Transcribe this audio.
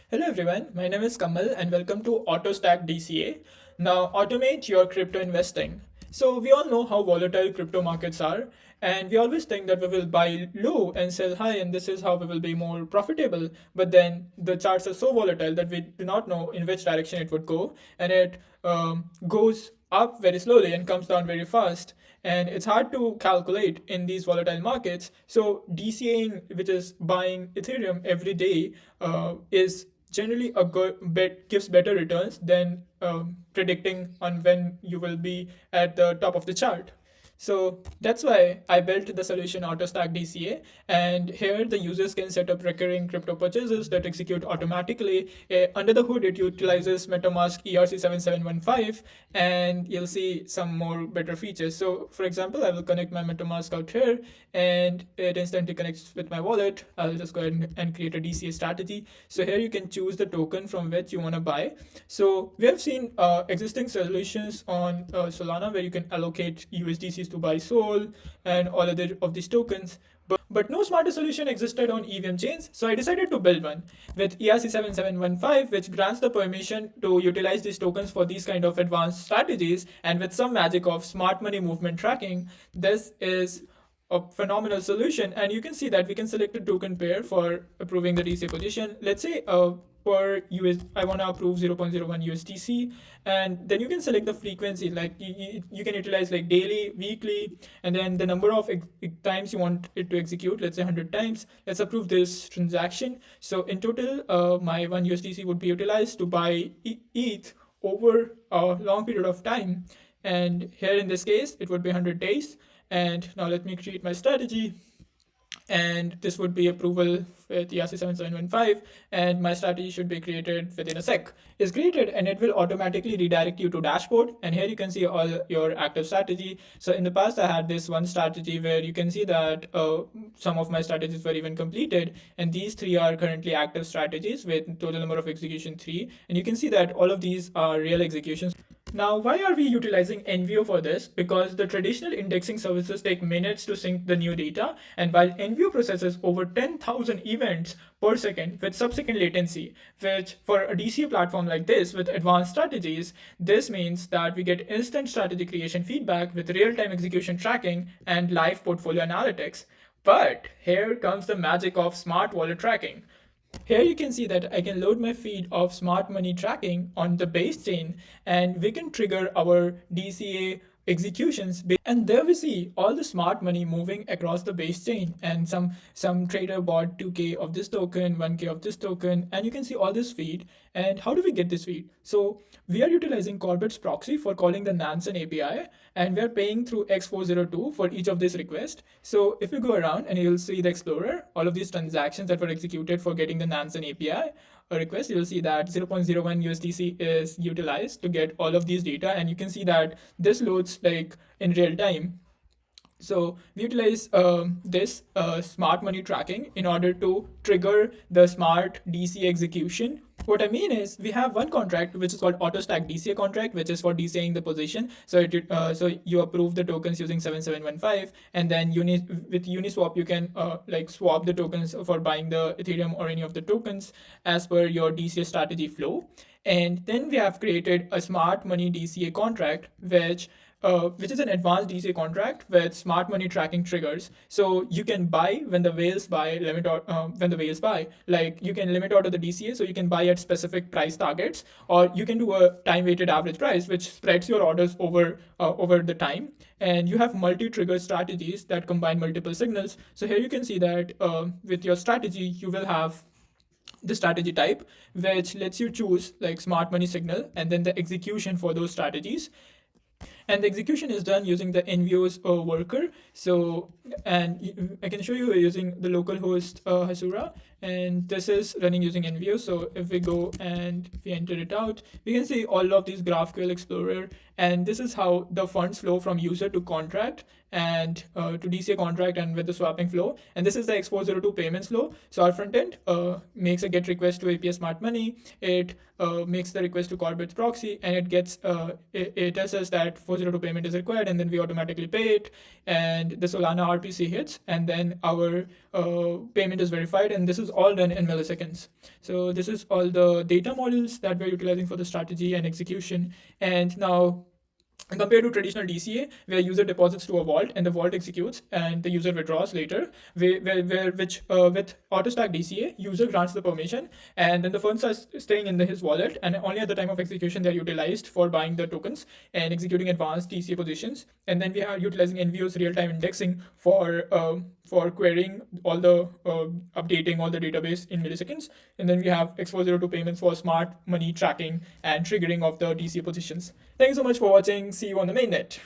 Hello everyone, my name is Kamal and welcome to autostack DCA. Now automate your crypto investing. So we all know how volatile crypto markets are, and we always think that we will buy low and sell high and this is how we will be more profitable. But then the charts are so volatile that we do not know in which direction it would go, and it goes up very slowly and comes down very fast, and it's hard to calculate in these volatile markets. So DCAing, which is buying Ethereum every day, is generally a good bet, gives better returns than predicting on when you will be at the top of the chart. So that's why I built the solution AutoStack DCA. And here the users can set up recurring crypto purchases that execute automatically. Under the hood, it utilizes MetaMask ERC7715, and you'll see some more better features. So for example, I will connect my MetaMask out here and it instantly connects with my wallet. I'll just go ahead and create a DCA strategy. So here you can choose the token from which you want to buy. So we have seen existing solutions on Solana where you can allocate USDCs to buy Sol and all other of these tokens. But no smarter solution existed on EVM chains, so I decided to build one with ERC7715, which grants the permission to utilize these tokens for these kind of advanced strategies. And with some magic of smart money movement tracking, this is a phenomenal solution. And you can see that we can select a token pair for approving the DCA position. Let's say per US, I want to approve 0.01 USDC, and then you can select the frequency, like you can utilize like daily, weekly, and then the number of times you want it to execute. Let's say 100 times. Let's approve this transaction. So in total, my 1 USDC would be utilized to buy ETH over a long period of time. And here in this case, it would be 100 days. And now let me create my strategy. And this would be approval with ERC7715, and my strategy should be created within a sec. It's created and it will automatically redirect you to dashboard, and here you can see all your active strategy. So in the past I had this one strategy where you can see that some of my strategies were even completed, and these three are currently active strategies with total number of execution 3, and you can see that all of these are real executions. Now, why are we utilizing NVO for this? Because the traditional indexing services take minutes to sync the new data, and while NVO processes over 10,000 events per second with sub-second latency, which for a DCA platform like this with advanced strategies, this means that we get instant strategy creation feedback with real-time execution tracking and live portfolio analytics. But here comes the magic of smart wallet tracking. Here you can see that I can load my feed of smart money tracking on the base chain, and we can trigger our DCA executions, and there we see all the smart money moving across the base chain, and some trader bought 2k of this token, 1k of this token, and you can see all this feed. And how do we get this feed? So we are utilizing Corbett's proxy for calling the Nansen API, and we are paying through X402 for each of these requests. So if you go around and you'll see the Explorer, all of these transactions that were executed for getting the Nansen API request, you'll see that 0.01 USDC is utilized to get all of these data, and you can see that this loads like in real time. So we utilize this smart money tracking in order to trigger the smart DCA execution. What I mean is we have one contract which is called autostack DCA contract, which is for DCAing the position. So so you approve the tokens using 7715, and then with Uniswap you can like swap the tokens for buying the Ethereum or any of the tokens as per your DCA strategy flow. And then we have created a smart money DCA contract, which is an advanced DCA contract with smart money tracking triggers. So you can buy when the whales buy, when the whales buy, like you can limit order the DCA, so you can buy at specific price targets, or you can do a time weighted average price, which spreads your orders over the time. And you have multi-trigger strategies that combine multiple signals. So here you can see that with your strategy, you will have the strategy type, which lets you choose like smart money signal and then the execution for those strategies. And the execution is done using the NVO's worker. So, and I can show you using the local host Hasura, and this is running using NVO. So if we go and we enter it out, we can see all of these GraphQL Explorer and this is how the funds flow from user to contract and to DCA contract and with the swapping flow. And this is the X402 payments flow. So our front end makes a GET request to APS Smart Money. It makes the request to Corbet's proxy, and it gets it tells us that 402 payment is required, and then we automatically pay it, and the Solana RPC hits, and then our payment is verified, and this is all done in milliseconds. So this is all the data models that we're utilizing for the strategy and execution. And now, compared to traditional DCA, where user deposits to a vault and the vault executes and the user withdraws later, which with autostack DCA, user grants the permission and then the funds are staying in his wallet, and only at the time of execution they are utilized for buying the tokens and executing advanced DCA positions. And then we are utilizing NVO's real-time indexing for querying all the updating all the database in milliseconds. And then we have X402 payments for smart money tracking and triggering of the DCA positions. Thank you so much for watching. See you on the mainnet.